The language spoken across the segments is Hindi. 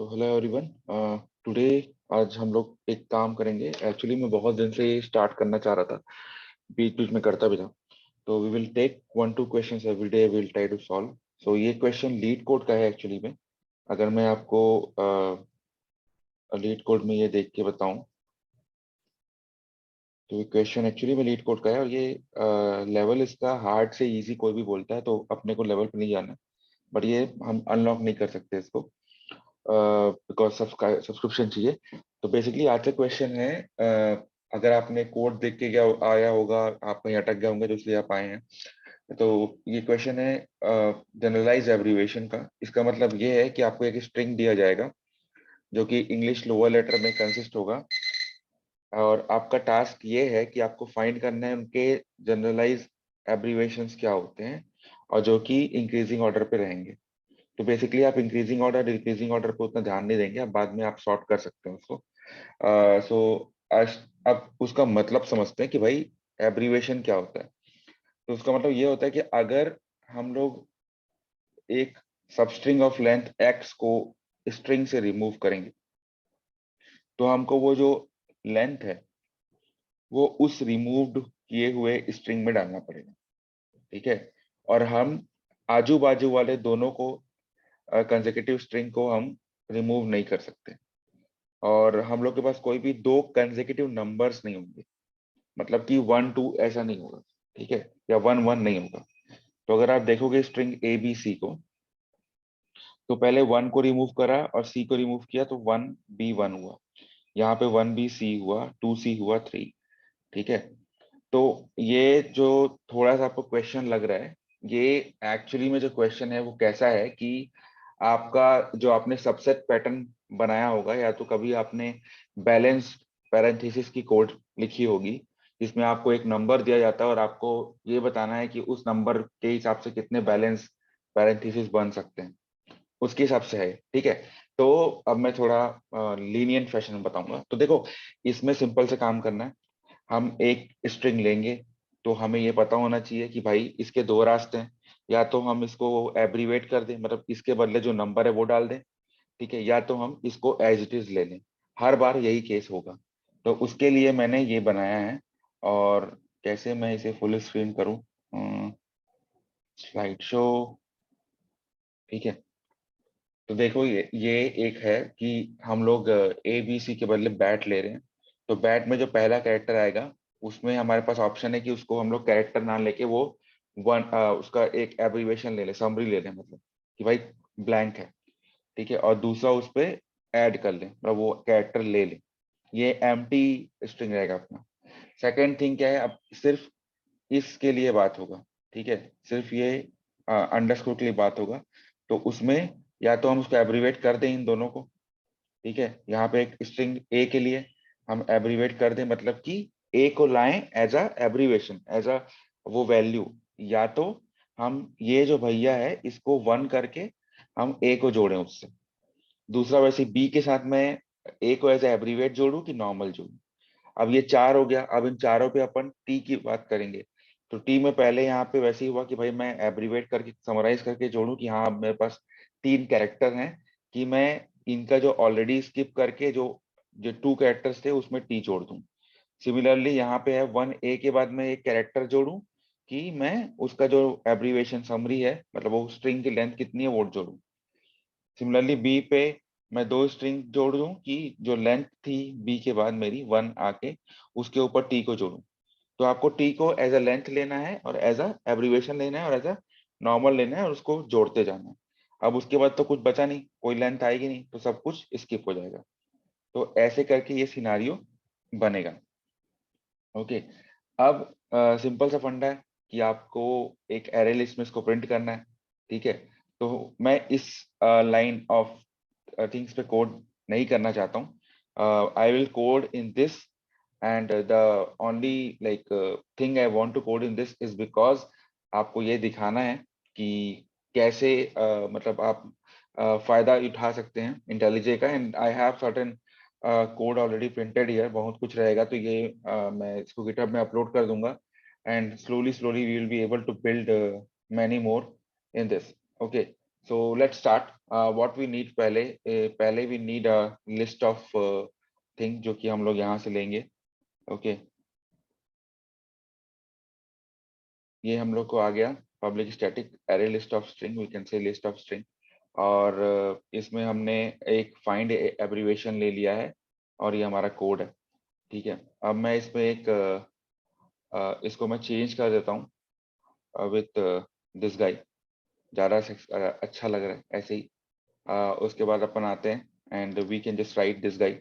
तो हेलो एवरीवन। टुडे आज हम लोग एक काम करेंगे। एक्चुअली मैं बहुत दिन से ये स्टार्ट करना चाह रहा था, बीच बीच में करता भी था। तो we will take 1-2 questions every day, will try to solve. So ये क्वेश्चन लीड कोड का है एक्चुअली में। अगर मैं आपको लीड कोड में ये देख के बताऊं तो ये क्वेश्चन एक्चुअली में लीड कोड का है, और ये लेवल इसका हार्ड से इजी कोई भी बोलता है, तो अपने को लेवल पे नहीं जाना। बट ये हम अनलॉक नहीं कर सकते इसको, बिकॉज सब्सक्रिप्शन चाहिए। तो बेसिकली आज का क्वेश्चन है, अगर आपने कोड देख के गया आया होगा, आप कहीं अटक गए होंगे तो इसलिए आप आए हैं। तो ये क्वेश्चन है जनरलाइज एब्रीविएशन का। इसका मतलब ये है कि आपको एक स्ट्रिंग दिया जाएगा जो कि इंग्लिश लोअर लेटर में कंसिस्ट होगा, और आपका टास्क ये है कि आपको फाइंड करना है उनके जनरलाइज एब्रीविएशंस क्या होते हैं, और जो कि इंक्रीजिंग ऑर्डर पे रहेंगे। तो बेसिकली आप इंक्रीजिंग ऑर्डर डिक्रीजिंग ऑर्डर पे उतना ध्यान नहीं देंगे, आप बाद में आप सॉर्ट कर सकते हैं उसको। सो अब उसका मतलब समझते हैं कि भाई एब्रीविएशन क्या होता है। तो उसका मतलब ये होता है कि अगर हम लोग एक सबस्ट्रिंग ऑफ लेंथ x को स्ट्रिंग से रिमूव करेंगे, तो हमको वो जो लेंथ है वो उस रिमूव्ड किए हुए स्ट्रिंग में डालना पड़ेगा। ठीक है। और हम आजू बाजू वाले दोनों को कंसेक्यूटिव स्ट्रिंग को हम रिमूव नहीं कर सकते, और हम लोग के पास कोई भी दो कंसेक्यूटिव नंबर्स नहीं होंगे। मतलब कि 1-2 ऐसा नहीं होगा, ठीक है, या 1-1 नहीं होगा। तो अगर आप देखोगे स्ट्रिंग ए बी सी को, तो पहले 1 को रिमूव करा और सी को रिमूव किया, तो 1 B 1 हुआ। यहाँ पे 1 B C हुआ, 2C हुआ, 3। ठीक है। तो ये जो थोड़ा सा आपको क्वेश्चन लग रहा है, ये एक्चुअली में जो क्वेश्चन है वो कैसा है कि आपका जो आपने सबसेट पैटर्न बनाया होगा, या तो कभी आपने बैलेंस पैरेंथेसिस की कोड लिखी होगी जिसमें आपको एक नंबर दिया जाता है और आपको ये बताना है कि उस नंबर के हिसाब से कितने बैलेंस पैरेंथेसिस बन सकते हैं, उसके हिसाब से है। ठीक है। तो अब मैं थोड़ा लीनियंट फैशन में बताऊंगा। तो देखो, इसमें सिंपल से काम करना है। हम एक स्ट्रिंग लेंगे, तो हमें ये पता होना चाहिए कि भाई इसके दो रास्ते हैं। या तो हम इसको एब्रीवेट कर दें, मतलब इसके बदले जो नंबर है वो डाल दें, ठीक है, या तो हम इसको एज इट इज ले लें। हर बार यही केस होगा। तो उसके लिए मैंने ये बनाया है। और कैसे मैं इसे फुल स्क्रीन करूं, स्लाइड शो। ठीक है। तो देखो, ये एक है कि हम लोग ए बी सी के बदले बैट ले रहे हैं। तो बैट में जो पहला कैरेक्टर आएगा, उसमें हमारे पास ऑप्शन है कि उसको हम लोग कैरेक्टर नाम लेके वो उसका एक एब्रीवेशन ले ले, समरी ले लें, मतलब कि भाई ब्लैंक है। ठीक है। और दूसरा उस पे ऐड कर लें, मतलब वो कैरेक्टर ले लें। ये एम्प्टी स्ट्रिंग रहेगा अपना। सेकेंड थिंग क्या है, अब सिर्फ इसके लिए बात होगा। ठीक है। सिर्फ ये अंडरस्कोर के लिए बात होगा। तो उसमें या तो हम उसको एब्रीवेट कर दें इन दोनों को। ठीक है। यहाँ पे एक स्ट्रिंग ए के लिए हम एब्रीवेट कर दें, मतलब कि ए को लाएं as a abbreviation, as a वो वैल्यू। या तो हम ये जो भैया है इसको 1 करके हम ए को जोड़ें उससे। दूसरा, वैसे बी के साथ मैं ए को एज एब्रीवेट जोड़ूं कि नॉर्मल जोड़ूं। अब ये चार हो गया। अब इन चारों पे अपन टी की बात करेंगे। तो टी में पहले यहाँ पे वैसे ही हुआ कि भाई मैं एब्रीवेट करके समराइज करके जोड़ूं कि हाँ, अब मेरे पास 3 कैरेक्टर हैं, कि मैं इनका जो ऑलरेडी स्किप करके जो जो 2 कैरेक्टर्स थे उसमें टी जोड़ दूं। सिमिलरली यहाँ पे है 1A के बाद में एक कैरेक्टर जोड़ूं कि मैं उसका जो एब्रीवेशन समरी है, मतलब वो स्ट्रिंग की लेंथ कितनी है वो जोड़ूं। सिमिलरली बी पे मैं 2 स्ट्रिंग जोड़ दूं कि जो लेंथ थी बी के बाद मेरी 1 आके उसके ऊपर टी को जोड़ूं। तो आपको टी को एज अ लेंथ लेना है, और एज अ एब्रीवेशन लेना है, और एज अ नॉर्मल लेना है, और उसको जोड़ते जाना है। अब उसके बाद तो कुछ बचा नहीं, कोई लेंथ आएगी नहीं, तो सब कुछ स्किप हो जाएगा। तो ऐसे करके ये सिनारियो बनेगा। ओके। अब सिंपल सा फंडा है कि आपको एक एरे लिस्ट में इसको प्रिंट करना है। ठीक है। तो मैं इस लाइन ऑफ थिंग्स पे कोड नहीं करना चाहता हूँ। I will code in this, and the only like thing I want to code in this is because आपको ये दिखाना है कि कैसे मतलब आप फायदा उठा सकते हैं इंटेलिजे का। And I have certain code already printed here, बहुत कुछ रहेगा। तो ये मैं इसको गिटहब में अपलोड कर दूंगा, and slowly slowly we will be able to build many more in this. Okay. So let's start. What we need पहले we need a list of things जो कि हम लोग यहाँ से लेंगे. Okay, ये हम लोग को आ गया public static array list of string, we can say list of string. और इसमें हमने एक find abbreviation ले लिया है और ये हमारा कोड है. ठीक है, अब मैं इसमें इसको मैं चेंज कर देता हूँ विथ दिस गाय. ज़्यादा अच्छा लग रहा है ऐसे ही. उसके बाद अपन आते हैं and we can just write this guy.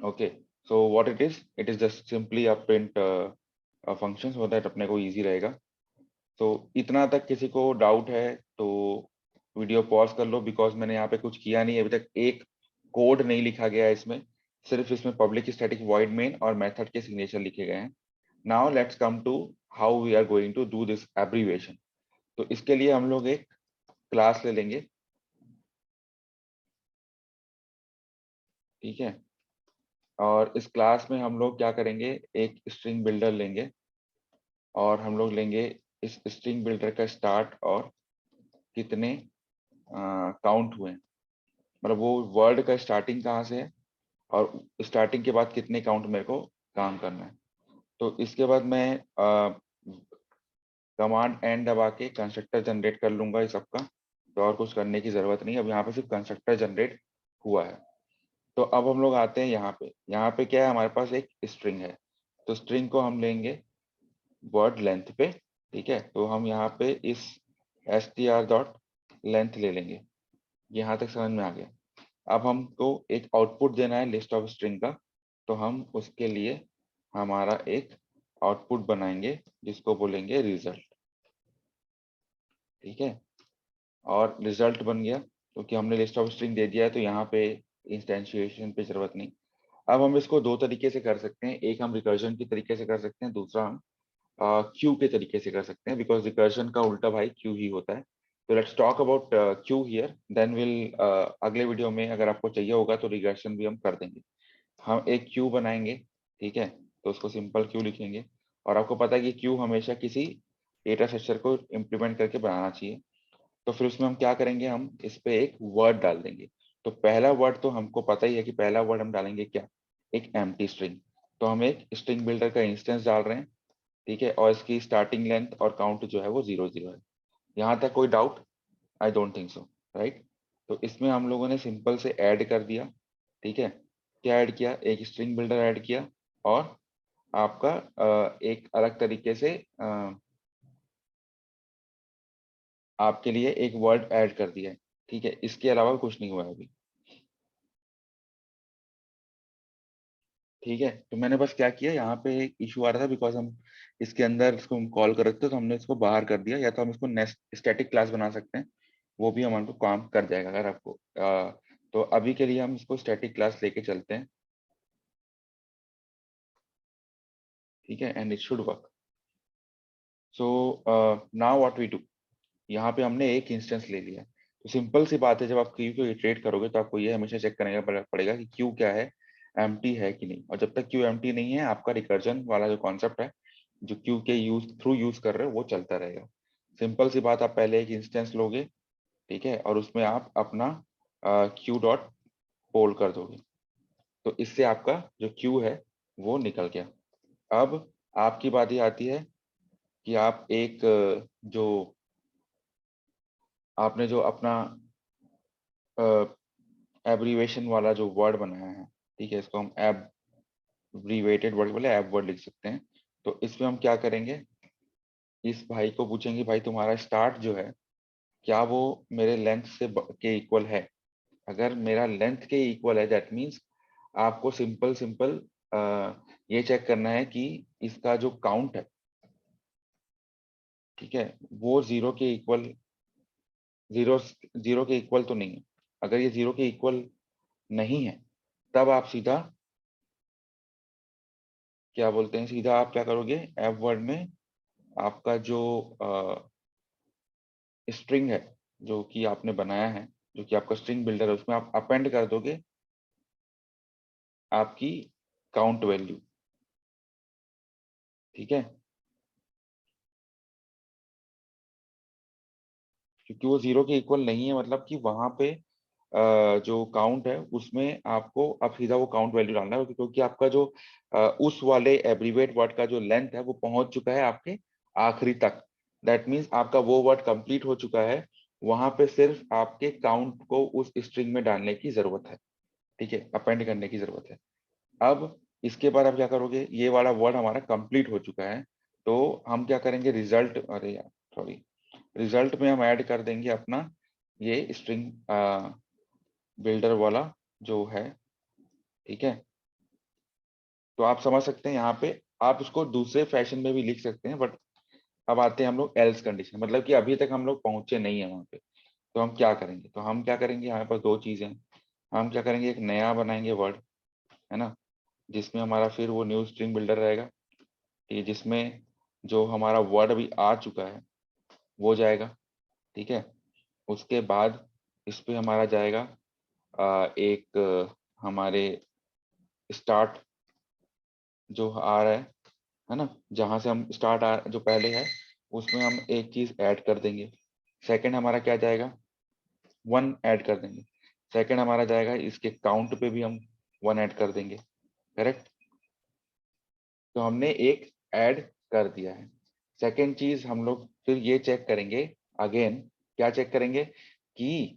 Okay, so what it is just simply a print function so that अपने को इजी रहेगा. तो इतना तक किसी को डाउट है तो वीडियो पॉज कर लो, बिकॉज मैंने यहाँ पे कुछ किया नहीं अभी तक. एक कोड नहीं लिखा गया है इसमें, सिर्फ इसमें पब्लिक स्टैटिक वॉइड मेन और मेथड के सिग्नेचर लिखे गए हैं. Now let's come to how we are going to do this abbreviation. तो इसके लिए हम लोग एक क्लास ले लेंगे. ठीक है, और इस क्लास में हम लोग क्या करेंगे, एक स्ट्रिंग बिल्डर लेंगे और हम लोग लेंगे इस स्ट्रिंग बिल्डर का स्टार्ट और कितने काउंट हुए, मतलब वो वर्ड का स्टार्टिंग कहाँ से है और स्टार्टिंग के बाद कितने काउंट मेरे को काम करना है. तो इसके बाद मैं कमांड एंड दबा के कंस्ट्रक्टर जनरेट कर लूंगा इस सबका. तो और कुछ करने की जरूरत नहीं, अब यहाँ पे सिर्फ कंस्ट्रक्टर जनरेट हुआ है. तो अब हम लोग आते हैं यहाँ पे क्या है, हमारे पास एक स्ट्रिंग है. तो स्ट्रिंग को हम लेंगे वर्ड लेंथ पे. ठीक है, तो हम यहाँ पे इस str डॉट लेंथ ले लेंगे. यहाँ तक समझ में आ गया. अब हमको एक आउटपुट देना है लिस्ट ऑफ स्ट्रिंग का. तो हम उसके लिए हमारा एक आउटपुट बनाएंगे जिसको बोलेंगे रिजल्ट. ठीक है, और रिजल्ट बन गया क्योंकि हमने लिस्ट ऑफ स्ट्रिंग दे दिया है, तो यहाँ पे इंस्टेंशिएशन पे जरूरत नहीं. अब हम इसको दो तरीके से कर सकते हैं, एक हम रिकर्जन की तरीके से कर सकते हैं, दूसरा हम क्यू के तरीके से कर सकते हैं, बिकॉज रिकर्जन का उल्टा भाई क्यू ही होता है. तो let's talk about Q here, then will अगले वीडियो में अगर आपको चाहिए होगा तो रिकर्जन भी हम कर देंगे. हम एक क्यू बनाएंगे. ठीक है, तो उसको सिंपल क्यू लिखेंगे. और आपको पता है कि क्यू हमेशा किसी डेटा स्ट्रक्चर को इम्प्लीमेंट करके बनाना चाहिए. तो फिर उसमें हम क्या करेंगे, हम इस पे एक वर्ड डाल देंगे. तो पहला वर्ड तो हमको पता ही है कि पहला वर्ड हम डालेंगे क्या, एक एम्प्टी स्ट्रिंग. तो हम एक स्ट्रिंग बिल्डर का इंस्टेंस डाल रहे हैं. ठीक है, और इसकी स्टार्टिंग लेंथ और काउंट जो है वो 0 0 है. यहाँ तक कोई doubt? I don't think so, right. तो इसमें हम लोगों ने सिंपल से ऐड कर दिया. ठीक है, क्या ऐड किया, एक स्ट्रिंग बिल्डर ऐड किया और आपका एक अलग तरीके से आपके लिए एक वर्ड ऐड कर दिया है. ठीक है, इसके अलावा कुछ नहीं हुआ है अभी. ठीक है, तो मैंने बस क्या किया, यहाँ पे एक इशू आ रहा था बिकॉज हम इसके अंदर इसको हम कॉल कर रहे थे, तो हमने इसको बाहर कर दिया. या तो हम इसको नेक्स्ट स्टैटिक क्लास बना सकते हैं, वो भी हमको काम कर जाएगा अगर आपको तो अभी के लिए हम इसको स्टैटिक क्लास लेके चलते हैं. ठीक है, and it should work. So now what we do, यहाँ पे हमने एक इंस्टेंस ले लिया. तो सिंपल सी बात है, जब आप क्यू को इटरेट करोगे तो आपको ये हमेशा चेक करने का पड़ेगा कि क्यू क्या है, एम्प्टी है कि नहीं. और जब तक क्यू एम्प्टी नहीं है, आपका रिकर्जन वाला जो कॉन्सेप्ट है जो क्यू के यूज कर रहे हो वो चलता रहेगा. सिंपल सी बात, आप पहले एक इंस्टेंस लोगे. ठीक है, और उसमें आप अपना क्यू डॉट पोल कर दोगे. तो इससे आपका जो क्यू है वो निकल गया. अब आपकी बात ये आती है कि आप एक जो आपने जो अपना एब्रीवेशन वाला जो वर्ड बनाया है, ठीक है, इसको हम एब्रीवेटेड वर्ड बोले, एब वर्ड लिख सकते हैं. तो इसमें हम क्या करेंगे, इस भाई को पूछेंगे भाई तुम्हारा स्टार्ट जो है क्या वो मेरे लेंथ से के इक्वल है. अगर मेरा लेंथ के इक्वल है दैट मीन्स आपको सिंपल सिंपल ये चेक करना है कि इसका जो काउंट है, ठीक है, वो जीरो जीरो के इक्वल तो नहीं है. अगर ये जीरो के इक्वल नहीं है, तब आप सीधा क्या बोलते हैं, सीधा आप क्या करोगे, एप वर्ड में आपका जो स्ट्रिंग है जो कि आपने बनाया है, जो कि आपका स्ट्रिंग बिल्डर है, उसमें आप अपेंड कर दोगे आपकी काउंट वैल्यू. ठीक है, क्योंकि वो 0 के इक्वल नहीं है, मतलब कि वहां पे जो काउंट है उसमें आपको अब सीधा वो काउंट वैल्यू डालना है, क्योंकि आपका जो उस वाले एब्रीवेट वर्ड का जो लेंथ है वो पहुंच चुका है आपके आखिरी तक। दैट मीन्स आपका वो वर्ड कंप्लीट हो चुका है। वहां पे सिर्फ आपके काउंट को उस स्ट्रिंग में डालने की जरूरत है, ठीक है, अपेंड करने की जरूरत है। अब इसके बाद आप क्या करोगे, ये वाला वर्ड हमारा कंप्लीट हो चुका है, तो हम क्या करेंगे, रिजल्ट, अरे यार सॉरी, रिजल्ट में हम ऐड कर देंगे अपना ये स्ट्रिंग बिल्डर वाला जो है, ठीक है। तो आप समझ सकते हैं यहाँ पे आप उसको दूसरे फैशन में भी लिख सकते हैं, बट अब आते हैं हम लोग एल्स कंडीशन, मतलब कि अभी तक हम लोग पहुंचे नहीं है वहां पे। तो हम क्या करेंगे, तो हम क्या करेंगे, यहाँ पर दो चीजें हैं। हम क्या करेंगे, एक नया बनाएंगे वर्ड, है ना, जिसमें हमारा फिर वो न्यू स्ट्रिंग बिल्डर रहेगा, ठीक है, जिसमें जो हमारा वर्ड अभी आ चुका है वो जाएगा, ठीक है। उसके बाद इस पे हमारा जाएगा एक हमारे स्टार्ट जो आ रहा है ना, जहां से हम स्टार्ट जो पहले है उसमें हम एक चीज ऐड कर देंगे। सेकंड हमारा क्या जाएगा, 1 ऐड कर देंगे। सेकंड हमारा जाएगा इसके काउंट पे भी हम 1 ऐड कर देंगे, करेक्ट। तो हमने एक ऐड कर दिया है। सेकंड चीज हम लोग फिर ये चेक करेंगे, अगेन क्या चेक करेंगे कि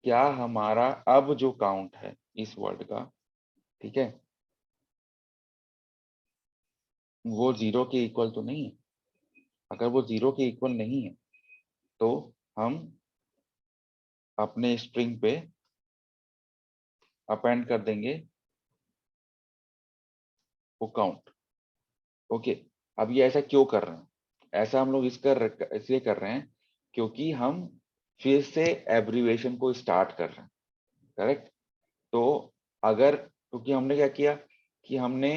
क्या हमारा अब जो काउंट है इस वर्ड का, ठीक है, वो 0 के इक्वल तो नहीं है। अगर वो 0 के इक्वल नहीं है तो हम अपने स्ट्रिंग पे अपेंड कर देंगे वो काउंट। ओके, अब ये ऐसा क्यों कर रहे हैं, ऐसा हम लोग इसलिए कर रहे हैं क्योंकि हम फिर से एब्रीवेशन को स्टार्ट कर रहे हैं, करेक्ट। तो अगर, क्योंकि हमने क्या किया कि हमने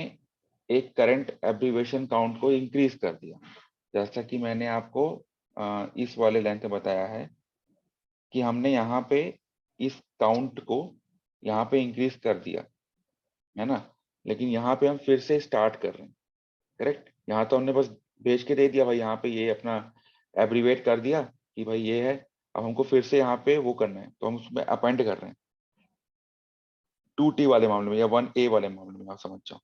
एक करंट एब्रीवेशन काउंट को इंक्रीज कर दिया, जैसा कि मैंने आपको इस वाले लाइन में बताया है कि हमने यहाँ पे इस काउंट को यहाँ पे इंक्रीज कर दिया, है ना। लेकिन यहाँ पे हम फिर से स्टार्ट कर रहे हैं, करेक्ट। यहाँ तो हमने बस भेज के दे दिया भाई, यहाँ पे ये अपना एब्रीवेट कर दिया कि भाई ये है। अब हमको फिर से यहाँ पे वो करना है, तो हम उसमें अपेंड कर रहे हैं 2T वाले मामले में या 1A वाले मामले में, आप समझ जाओ।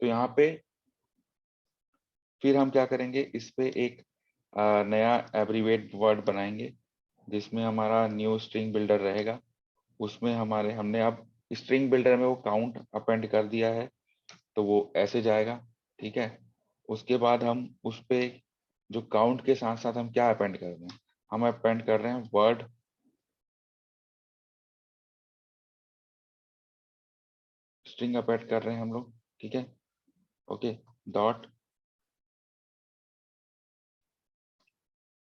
तो यहाँ पे फिर हम क्या करेंगे, इस पे एक नया एब्रीवेट वर्ड बनाएंगे जिसमें हमारा न्यू स्ट्रिंग बिल्डर रहेगा। उसमें हमने अब स्ट्रिंग बिल्डर में वो काउंट अपेंड कर दिया है, तो वो ऐसे जाएगा, ठीक है। उसके बाद हम उस पे जो काउंट के साथ साथ हम क्या अपेंड कर रहे हैं, हम अपेंड कर रहे हैं वर्ड स्ट्रिंग अपेंड कर रहे हैं हम लोग, ठीक है। ओके, डॉट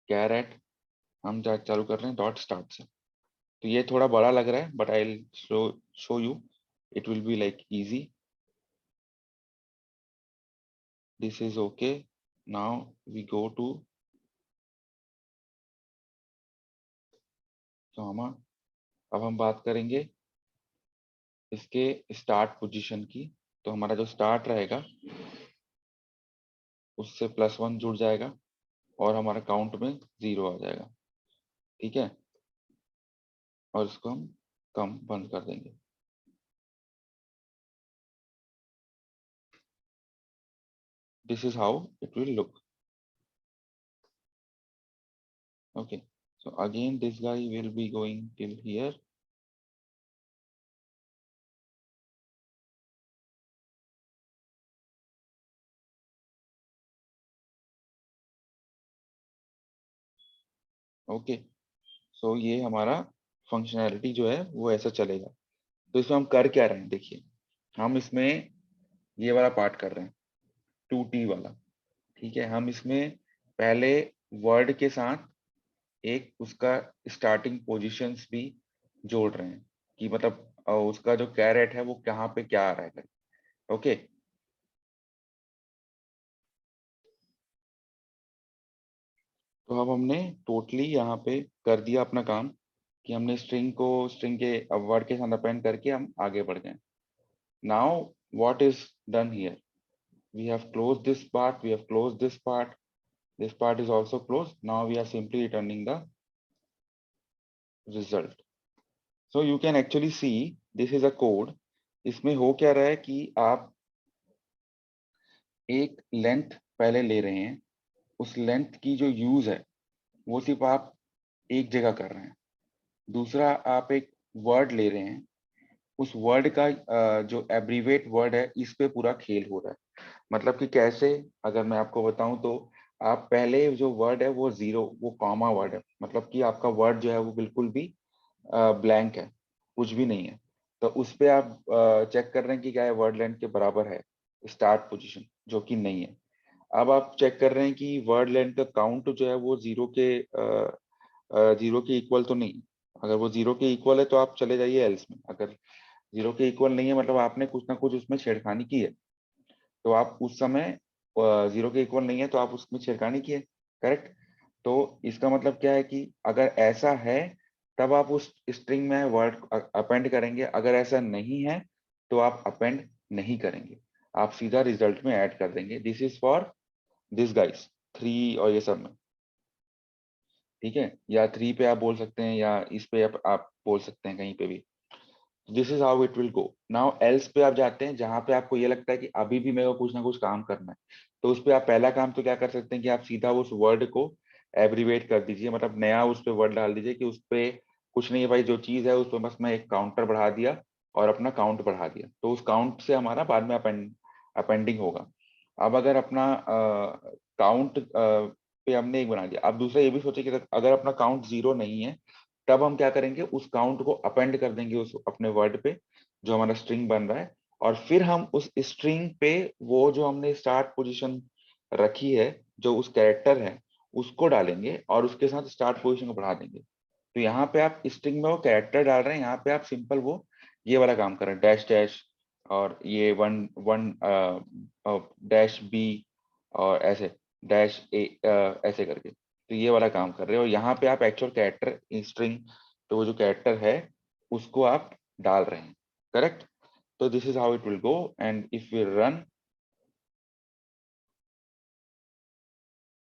कैरेट हम चालू कर रहे हैं डॉट स्टार्ट से। तो ये थोड़ा बड़ा लग रहा है, but I will show you, it will be like easy. This is okay. Now we go to comma. अब हम बात करेंगे इसके स्टार्ट पोजीशन की। तो हमारा जो स्टार्ट रहेगा उससे +1 जुड़ जाएगा और हमारा काउंट में 0 आ जाएगा, ठीक है। और इसको हम कम बंद कर देंगे। This is how it will look. Okay, so again this guy will be going till here। Okay, so ये हमारा फंक्शनैलिटी जो है वो ऐसा चलेगा। तो इसमें हम कर क्या रहे हैं, देखिए, हम इसमें ये वाला पार्ट कर रहे हैं 2T वाला, ठीक है। हम इसमें पहले वर्ड के साथ एक उसका स्टार्टिंग पोजीशंस भी जोड़ रहे हैं कि मतलब उसका जो कैरेट है वो कहाँ पे क्या आ रहा है, ओके। तो अब हमने टोटली यहाँ पे कर दिया अपना काम कि हमने स्ट्रिंग के वर्ड के साथ अपेंड करके हम आगे बढ़ गए। Now what is done here, we have closed this part, we have closed this part, This part is also closed. Now we are simply returning the result. So you can actually see this is a code. इसमें हो क्या रहा है कि आप एक लेंथ पहले ले रहे हैं, उस लेंथ की जो यूज है वो सिर्फ आप एक जगह कर रहे हैं। दूसरा, आप एक वर्ड ले रहे हैं, उस वर्ड का जो एब्रीवेट वर्ड है इस पे पूरा खेल हो रहा है। मतलब कि कैसे, अगर मैं आपको बताऊं तो आप पहले जो वर्ड है वो जीरो, वो कॉमा वर्ड है, मतलब कि आपका वर्ड जो है वो बिल्कुल भी ब्लैंक है, कुछ भी नहीं है। तो उस पे आप चेक कर रहे हैं कि क्या है वर्ड लेंथ के बराबर है स्टार्ट पोजीशन, जो कि नहीं है। अब आप चेक कर रहे हैं कि वर्ड लेंथ का काउंट जो है वो जीरो के इक्वल तो नहीं। अगर वो जीरो के इक्वल है तो आप चले जाइए एल्स में। अगर जीरो के इक्वल नहीं है मतलब आपने कुछ ना कुछ उसमें छेड़खानी की है, तो आप उस समय जीरो के इक्वल नहीं है तो आप उसमें छेड़खानी की है, करेक्ट। तो इसका मतलब क्या है कि अगर ऐसा है तब आप उस स्ट्रिंग में वर्ड अपेंड करेंगे, अगर ऐसा नहीं है तो आप अपेंड नहीं करेंगे, आप सीधा रिजल्ट में ऐड कर देंगे। This is for this guys 3 और ये सब में, ठीक है। या 3 पे आप बोल सकते हैं या इस पे आप बोल सकते हैं कहीं पे भी। This is how it will go. Now else पे आप जाते हैं, जहां पे आपको ये लगता है कि अभी भी मेरे को कुछ ना कुछ काम करना है, तो उस पे आप पहला काम तो क्या कर सकते हैं कि आप सीधा उस वर्ड को एब्रीवेट कर दीजिए, मतलब नया उस पे वर्ड डाल दीजिए कि उस पे कुछ नहीं है भाई, जो चीज है उस पे बस मैं एक काउंटर बढ़ा दिया और अपना काउंट बढ़ा दिया, तो उस काउंट से हमारा बाद में अपेंडिंग होगा। अब अगर अपना काउंट पे हमने एक बना दिया, अब दूसरा ये भी सोचे कि अगर अपना काउंट जीरो नहीं है तब हम क्या करेंगे, उस काउंट को अपेंड कर देंगे उस अपने वर्ड पे जो हमारा स्ट्रिंग बन रहा है, और फिर हम उस स्ट्रिंग पे वो जो हमने स्टार्ट पोजीशन रखी है, जो उस कैरेक्टर है उसको डालेंगे और उसके साथ स्टार्ट पोजीशन को बढ़ा देंगे। तो यहाँ पे आप स्ट्रिंग में वो कैरेक्टर डाल रहे हैं, यहाँ पे आप सिंपल वो ये वाला काम कर रहे हैं, डैश डैश और ये वन वन डैश बी और ऐसे डैश ए ऐसे करके, तो ये वाला काम कर रहे हो। और यहाँ पे आप एक्चुअल कैरेक्टर स्ट्रिंग, तो वो जो कैरेक्टर है उसको आप डाल रहे हैं, करेक्ट। तो this is how it will go, and if we run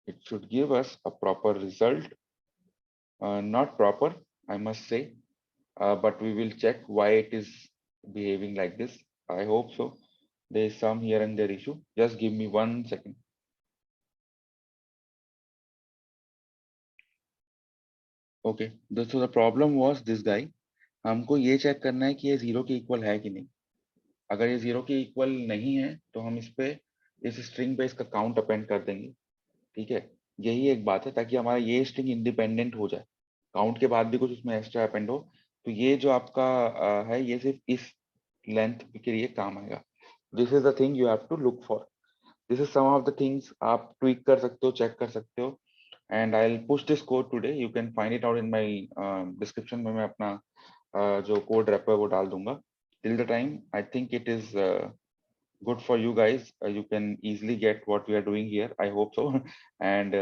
it should give us a proper result. Not proper, I must say, but we will check why it is behaving like this. I hope so. There is some here and there issue. Just give me 1 second. Okay, so the problem was this guy. हमको ये चेक करना है कि ये जीरो के इक्वल है कि नहीं। अगर ये जीरो के इक्वल नहीं है तो हम इस पे इस स्ट्रिंग पे इसका काउंट अपेंड कर देंगे, ठीक है। यही एक बात है ताकि हमारा ये स्ट्रिंग इंडिपेंडेंट हो जाए, काउंट के बाद भी कुछ उसमें एक्स्ट्रा अपेंड हो। तो ये जो आपका है ये सिर्फ इस लेंथ के लिए काम आएगा। This is the thing you have to look for. This is some of the things आप ट्वीक कर सकते हो, चेक कर सकते हो। And I will push this code today, you can find it out in my description में। मैं अपना जो कोड रेपो है वो डाल दूंगा। Till the time I think it is good for you guys. You can easily get what we are doing here, I hope so. And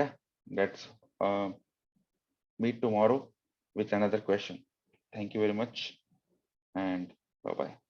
yeah, let's uh, meet tomorrow with another question. Thank you very much, and bye bye.